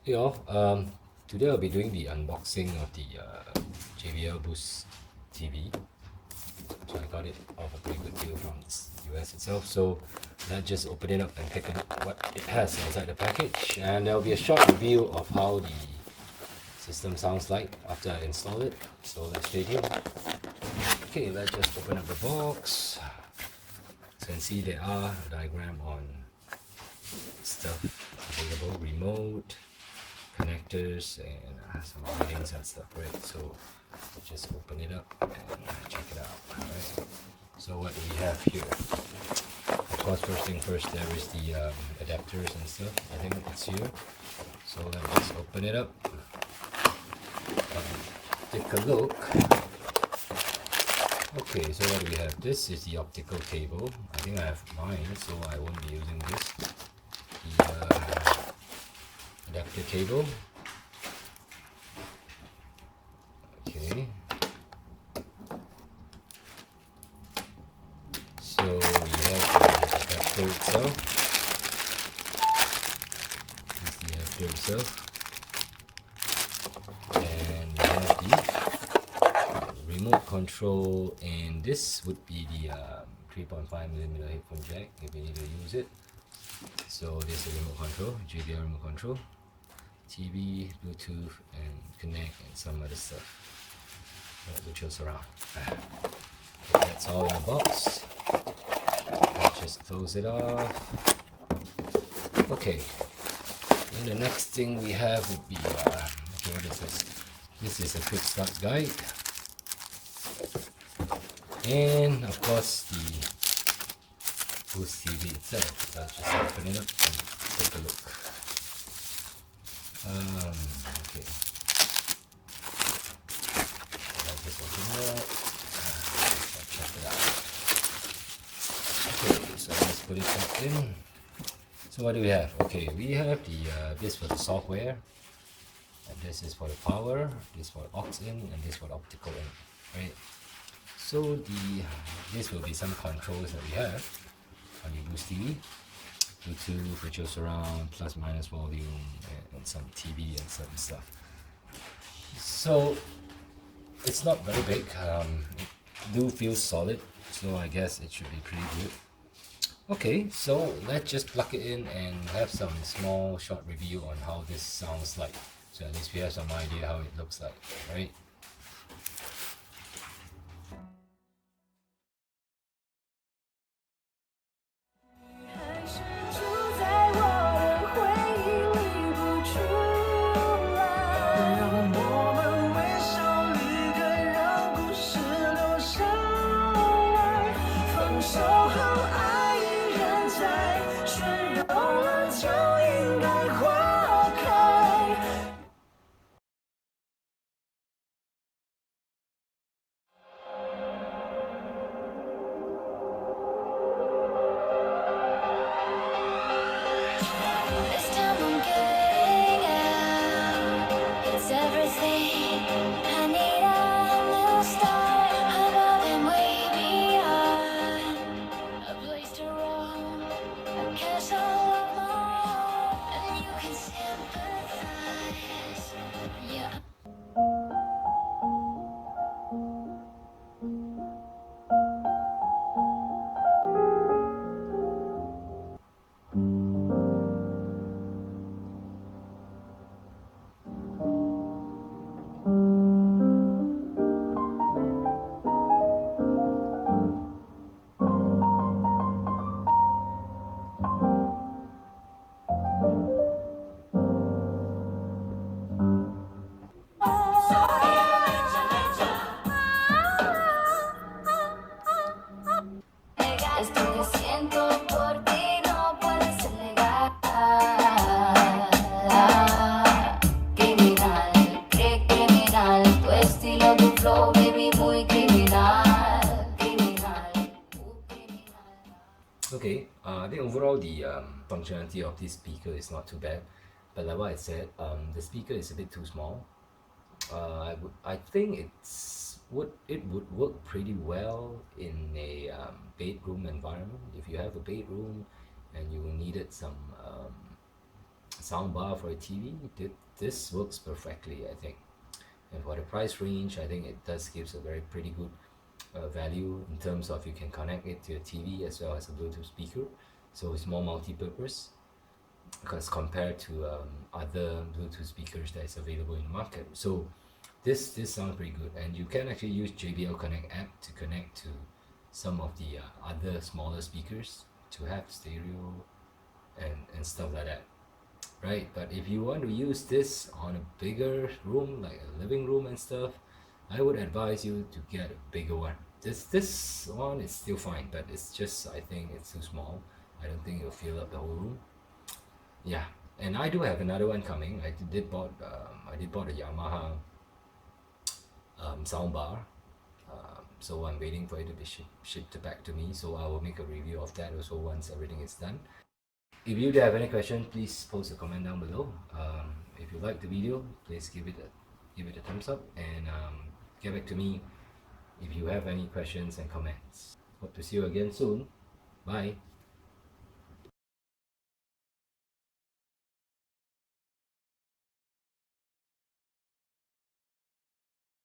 Hey all, today I'll be doing the unboxing of the JBL Boost TV. So I got it off a pretty good deal from the US itself. So let's just open it up and take a look at what it has inside the package. And there'll be a short review of how the system sounds like after I install it. So let's stay tuned. Okay, let's just open up the box. As you can see, there are a diagram on stuff available, remote, connectors, and some fittings and stuff, right? So just open it up and check it out. Right? So what do we have here? Of course, first thing first, there is the adapters and stuff. I think it's here. So let's just open it up. Take a look. Okay, so what do we have? This is the optical cable. I think I have mine, so I won't be using this. The adapter cable. Okay. So we have the adapter itself. This is the adapter itself. And we have the remote control, and this would be the 3.5mm headphone jack if you need to use it. So this is the remote control, JBL remote control, TV, Bluetooth, and connect, and some other stuff which goes around. That's all in the box. Let's just close it off. Okay, and the next thing we have would be okay, what is this? This is a quick start guide, and of course the Boost TV itself. Let's just open it up and take a look. Okay. Let's just open it up. Let's check it out. Okay, so let's put it back in. So what do we have? Okay, we have the this for the software, and this is for the power, this for aux in, and this for the optical in, right? So this will be some controls that we have on the Boost TV. Bluetooth, virtual surround, plus minus volume, and some TV and some stuff. So it's not very big. It do feel solid, so I guess it should be pretty good. Okay, so let's just plug it in and have some small short review on how this sounds like. So at least we have some idea how it looks like, right? Okay, I think overall the functionality of this speaker is not too bad, but like what I said, the speaker is a bit too small. I think it would work pretty well in a bedroom environment. If you have a bedroom and you needed soundbar for a TV, this works perfectly, I think. And for the price range, I think it does gives a very pretty good value in terms of you can connect it to your TV as well as a Bluetooth speaker, so it's more multi-purpose because compared to other Bluetooth speakers that is available in the market. So this sounds pretty good, and you can actually use JBL Connect app to connect to some of the other smaller speakers to have stereo and stuff like that, right? But if you want to use this on a bigger room, like a living room and stuff, I would advise you to get a bigger one. This one is still fine, but it's just, I think it's too small. I don't think it'll fill up the whole room. Yeah, and I do have another one coming. I did bought a Yamaha soundbar. So I'm waiting for it to be shipped back to me. So I will make a review of that also once everything is done. If you do have any question, please post a comment down below. If you like the video, please give it a thumbs up, and get back to me if you have any questions and comments. Hope to see you again soon. Bye.